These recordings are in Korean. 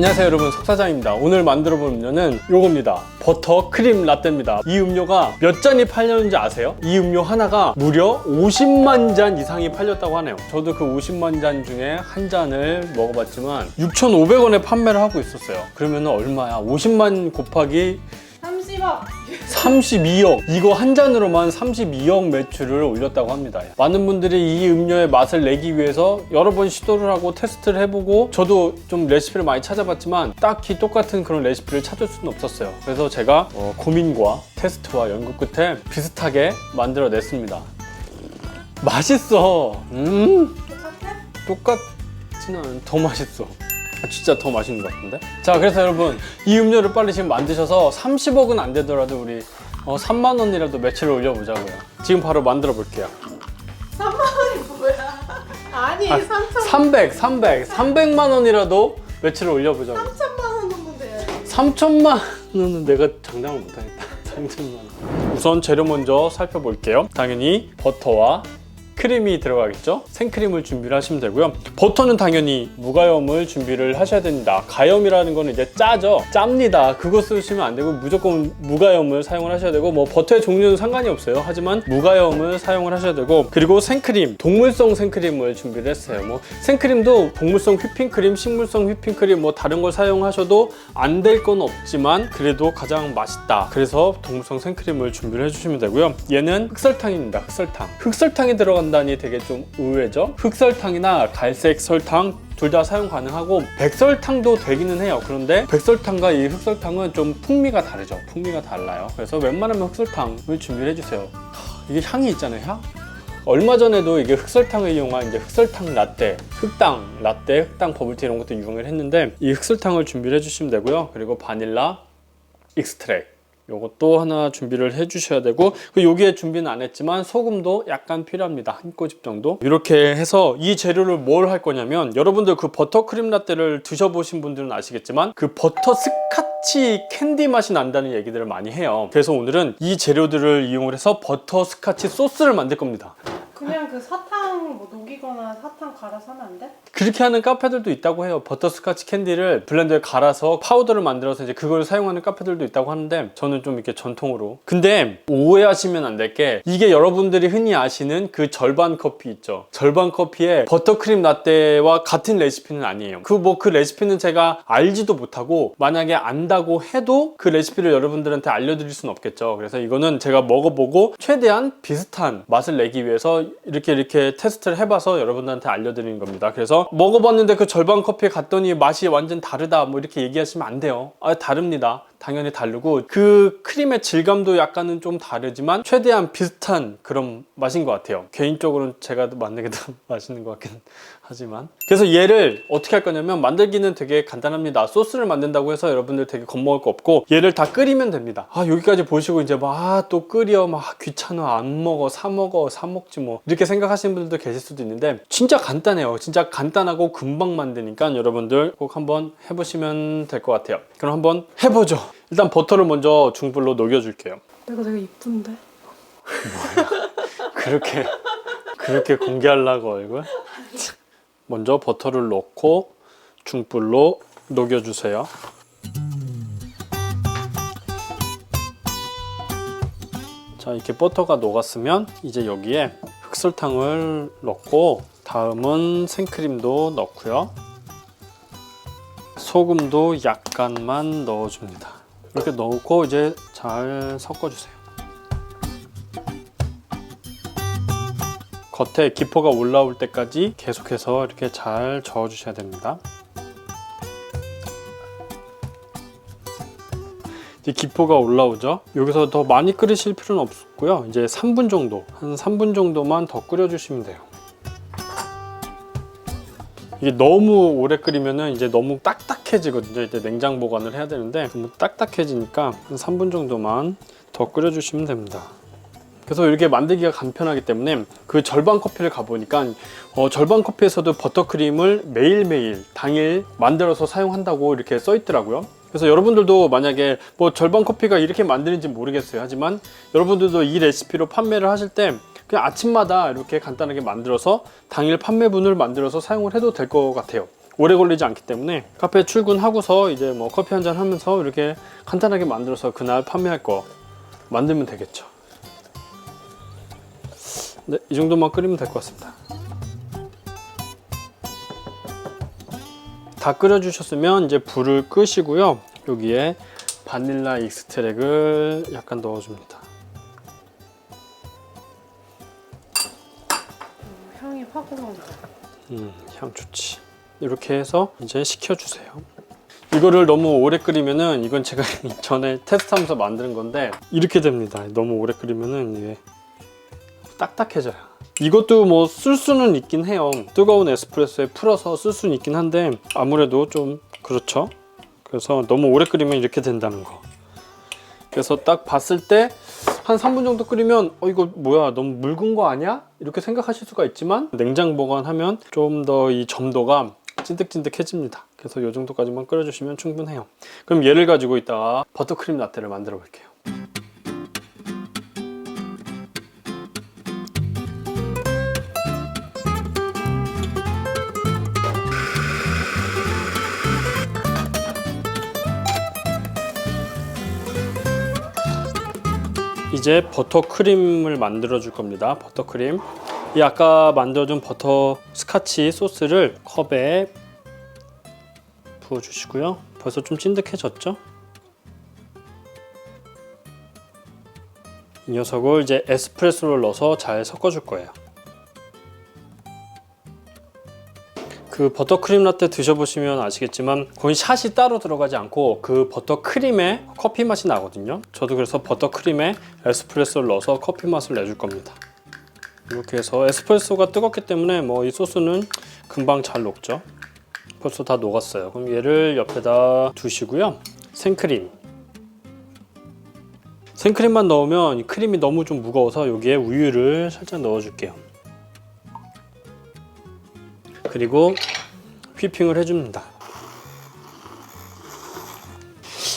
안녕하세요 여러분, 석사장입니다. 오늘 만들어 볼 음료는 요겁니다. 버터 크림 라떼입니다. 이 음료가 몇 잔이 팔렸는지 아세요? 이 음료 하나가 무려 50만 잔 이상이 팔렸다고 하네요. 저도 그 50만 잔 중에 한 잔을 먹어봤지만 6,500원에 판매를 하고 있었어요. 그러면 얼마야? 50만 곱하기 30억. 32억. 이거 한 잔으로만 32억 매출을 올렸다고 합니다. 많은 분들이 이 음료의 맛을 내기 위해서 여러 번 시도를 하고 테스트를 해보고, 저도 좀 레시피를 많이 찾아봤지만 딱히 똑같은 그런 레시피를 찾을 수는 없었어요. 그래서 제가 고민과 테스트와 연구 끝에 비슷하게 만들어냈습니다. 맛있어. 똑같아? 똑같지는 않아. 더 맛있어. 진짜 더 맛있는 것 같은데? 자, 그래서 여러분, 이 음료를 빨리 지금 만드셔서 30억은 안 되더라도 우리 3만 원이라도 매출을 올려보자고요. 지금 바로 만들어 볼게요. 3만 원이 뭐야? 아니, 300만 원이라도 매출을 올려보자고. 3천만 원 정도 돼야지. 3천만 원은 내가 장담을 못하겠다. 3천만 원. 우선 재료 먼저 살펴볼게요. 당연히 버터와 크림이 들어가겠죠? 생크림을 준비를 하시면 되고요. 버터는 당연히 무가염을 준비를 하셔야 됩니다. 가염이라는 거는 이제 짜죠? 짭니다. 그거 쓰시면 안 되고 무조건 무가염을 사용을 하셔야 되고, 뭐 버터의 종류는 상관이 없어요. 하지만 무가염을 사용을 하셔야 되고, 그리고 생크림, 동물성 생크림을 준비를 했어요. 뭐 생크림도 동물성 휘핑크림, 식물성 휘핑크림, 뭐 다른 걸 사용하셔도 안 될 건 없지만 그래도 가장 맛있다. 그래서 동물성 생크림을 준비를 해주시면 되고요. 얘는 흑설탕입니다. 흑설탕이 들어간 다니 되게 좀 의외죠? 흑설탕이나 갈색 설탕 둘 다 사용 가능하고, 백설탕도 되기는 해요. 그런데 백설탕과 이 흑설탕은 좀 풍미가 다르죠. 풍미가 달라요. 그래서 웬만하면 흑설탕을 준비를 해주세요. 이게 향이 있잖아요. 향? 얼마 전에도 이게 흑설탕을 이용한 이제 흑설탕 라떼, 흑당 버블티 이런 것도 유행을 했는데, 이 흑설탕을 준비를 해주시면 되고요. 그리고 바닐라 익스트랙, 요것도 하나 준비를 해주셔야 되고, 여기에 준비는 안 했지만 소금도 약간 필요합니다. 한 꼬집 정도. 이렇게 해서 이 재료를 뭘 할 거냐면, 여러분들 그 버터크림 라떼를 드셔보신 분들은 아시겠지만 그 버터 스카치 캔디 맛이 난다는 얘기들을 많이 해요. 그래서 오늘은 이 재료들을 이용을 해서 버터 스카치 소스를 만들 겁니다. 그냥 그 사탕 뭐 녹이거나 사탕 갈아서 하면 안 돼? 그렇게 하는 카페들도 있다고 해요. 버터스카치 캔디를 블렌더에 갈아서 파우더를 만들어서 이제 그걸 사용하는 카페들도 있다고 하는데, 저는 좀 이렇게 전통으로. 근데 오해하시면 안 될 게, 이게 여러분들이 흔히 아시는 그 절반 커피 있죠. 절반 커피에 버터크림 라떼와 같은 레시피는 아니에요. 그 레시피는 제가 알지도 못하고, 만약에 안다고 해도 그 레시피를 여러분들한테 알려드릴 수는 없겠죠. 그래서 이거는 제가 먹어보고 최대한 비슷한 맛을 내기 위해서 이렇게 테스트를 해봐서 여러분들한테 알려드리는 겁니다. 그래서 먹어봤는데 그 절반 커피에 갔더니 맛이 완전 다르다 뭐 이렇게 얘기하시면 안 돼요. 다릅니다. 당연히 다르고, 그 크림의 질감도 약간은 좀 다르지만 최대한 비슷한 그런 맛인 것 같아요. 개인적으로는 제가 만든 게 더 맛있는 것 같긴 하지만. 그래서 얘를 어떻게 할 거냐면, 만들기는 되게 간단합니다. 소스를 만든다고 해서 여러분들 되게 겁먹을 거 없고, 얘를 다 끓이면 됩니다. 여기까지 보시고 이제 또 끓여, 귀찮아, 안 먹어, 사 먹지 뭐 이렇게 생각하시는 분들도 계실 수도 있는데, 진짜 간단해요. 진짜 간단하고 금방 만드니까 여러분들 꼭 한번 해보시면 될 것 같아요. 그럼 한번 해보죠. 일단 버터를 먼저 중불로 녹여줄게요. 내가 되게 이쁜데? 그렇게 공개하려고 얼굴? 먼저 버터를 넣고 중불로 녹여주세요. 자, 이렇게 버터가 녹았으면 이제 여기에 흑설탕을 넣고, 다음은 생크림도 넣고요. 소금도 약간만 넣어줍니다. 이렇게 넣고 이제 잘 섞어주세요. 겉에 기포가 올라올 때까지 계속해서 이렇게 잘 저어주셔야 됩니다. 이제 기포가 올라오죠. 여기서 더 많이 끓이실 필요는 없고요. 이제 3분 정도, 한 3분 정도만 더 끓여주시면 돼요. 이게 너무 오래 끓이면은 이제 너무 딱딱해지거든요. 이제 냉장 보관을 해야 되는데 너무 딱딱해지니까 한 3분 정도만 더 끓여주시면 됩니다. 그래서 이렇게 만들기가 간편하기 때문에 그 절반 커피를 가보니까 절반 커피에서도 버터크림을 매일매일 당일 만들어서 사용한다고 이렇게 써 있더라고요. 그래서 여러분들도 만약에 뭐 절반 커피가 이렇게 만드는지 모르겠어요. 하지만 여러분들도 이 레시피로 판매를 하실 때 그냥 아침마다 이렇게 간단하게 만들어서 당일 판매분을 만들어서 사용을 해도 될 것 같아요. 오래 걸리지 않기 때문에 카페 출근하고서 이제 뭐 커피 한잔 하면서 이렇게 간단하게 만들어서 그날 판매할 거 만들면 되겠죠. 네, 이 정도만 끓이면 될 것 같습니다. 다 끓여주셨으면 이제 불을 끄시고요. 여기에 바닐라 익스트랙을 약간 넣어줍니다. 향이 확 올라온다. 향 좋지. 이렇게 해서 이제 식혀주세요. 이거를 너무 오래 끓이면은, 이건 제가 전에 테스트하면서 만드는 건데 이렇게 됩니다. 너무 오래 끓이면은 이게 딱딱해져요. 이것도 뭐 쓸 수는 있긴 해요. 뜨거운 에스프레소에 풀어서 쓸 수는 있긴 한데 아무래도 좀 그렇죠. 그래서 너무 오래 끓이면 이렇게 된다는 거. 그래서 딱 봤을 때 한 3분 정도 끓이면 이거 뭐야, 너무 묽은 거 아니야? 이렇게 생각하실 수가 있지만 냉장 보관하면 좀 더 이 점도가 찐득찐득해집니다. 그래서 이 정도까지만 끓여주시면 충분해요. 그럼 얘를 가지고 이따가 버터크림 라떼를 만들어 볼게요. 이제 버터크림을 만들어 줄 겁니다. 버터크림. 이 아까 만들어준 버터 스카치 소스를 컵에 부어 주시고요. 벌써 좀 찐득해졌죠? 이 녀석을 이제 에스프레소를 넣어서 잘 섞어 줄 거예요. 그 버터크림 라떼 드셔보시면 아시겠지만 거의 샷이 따로 들어가지 않고 그 버터크림에 커피 맛이 나거든요. 저도 그래서 버터크림에 에스프레소를 넣어서 커피 맛을 내줄 겁니다. 이렇게 해서 에스프레소가 뜨겁기 때문에 뭐 이 소스는 금방 잘 녹죠. 벌써 다 녹았어요. 그럼 얘를 옆에다 두시고요. 생크림만 넣으면 이 크림이 너무 좀 무거워서 여기에 우유를 살짝 넣어줄게요. 그리고 휘핑을 해줍니다.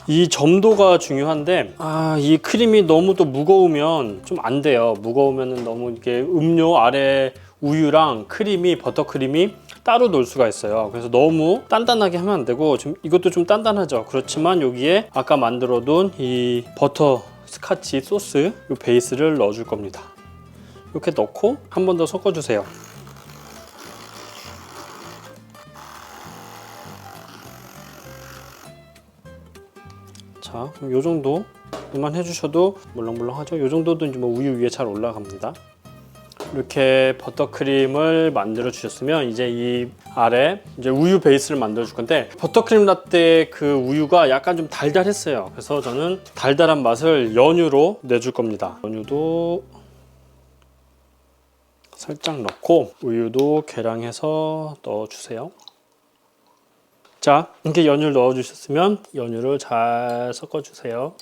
이 점도가 중요한데 이 크림이 너무 또 무거우면 좀 안 돼요. 무거우면 너무 이렇게 음료 아래 우유랑 크림이 버터크림이 따로 놀 수가 있어요. 그래서 너무 단단하게 하면 안 되고 좀 이것도 좀 단단하죠. 그렇지만 여기에 아까 만들어둔 이 버터 스카치 소스 이 베이스를 넣어줄 겁니다. 이렇게 넣고 한 번 더 섞어주세요. 자, 그럼 요 정도만 해주셔도 물렁물렁하죠? 요 정도도 이제 뭐 우유 위에 잘 올라갑니다. 이렇게 버터크림을 만들어 주셨으면 이제 이 아래 이제 우유 베이스를 만들어 줄 건데 버터크림 라떼 그 우유가 약간 좀 달달했어요. 그래서 저는 달달한 맛을 연유로 내줄 겁니다. 연유도 살짝 넣고 우유도 계량해서 넣어 주세요. 자, 이렇게 연유를 넣어 주셨으면 연유를 잘 섞어 주세요.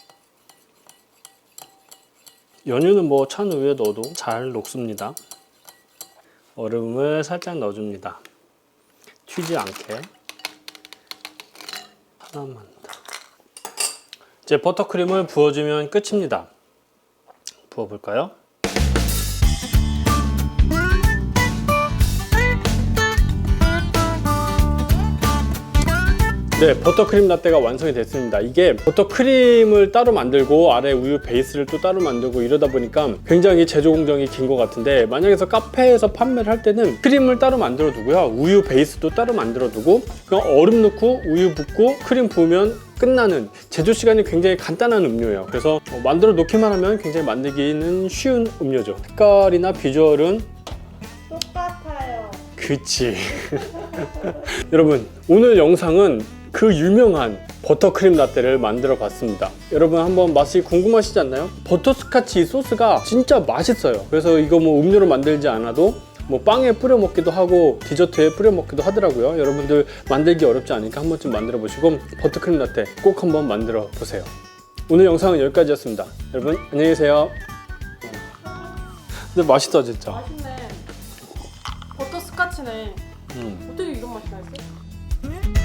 연유는 뭐 찬 우유에 넣어도 잘 녹습니다. 얼음을 살짝 넣어줍니다. 튀지 않게. 하나만 더. 이제 버터크림을 부어주면 끝입니다. 부어볼까요? 네, 버터크림 라떼가 완성이 됐습니다. 이게 버터크림을 따로 만들고 아래 우유 베이스를 또 따로 만들고 이러다 보니까 굉장히 제조 공정이 긴 것 같은데 만약에서 카페에서 판매를 할 때는 크림을 따로 만들어 두고요. 우유 베이스도 따로 만들어 두고 그냥 얼음 넣고 우유 붓고 크림 부으면 끝나는 제조 시간이 굉장히 간단한 음료예요. 그래서 만들어 놓기만 하면 굉장히 만들기는 쉬운 음료죠. 색깔이나 비주얼은 똑같아요. 그치. 여러분, 오늘 영상은 그 유명한 버터크림 라떼를 만들어 봤습니다. 여러분 한번 맛이 궁금하시지 않나요? 버터스카치 소스가 진짜 맛있어요. 그래서 이거 뭐 음료로 만들지 않아도 뭐 빵에 뿌려 먹기도 하고 디저트에 뿌려 먹기도 하더라고요. 여러분들 만들기 어렵지 않으니까 한 번쯤 만들어 보시고 버터크림 라떼 꼭 한번 만들어 보세요. 오늘 영상은 여기까지였습니다. 여러분 안녕히 계세요. 근데 맛있다 진짜. 맛있네. 버터 스카치네. 어떻게 이런 맛이 나지?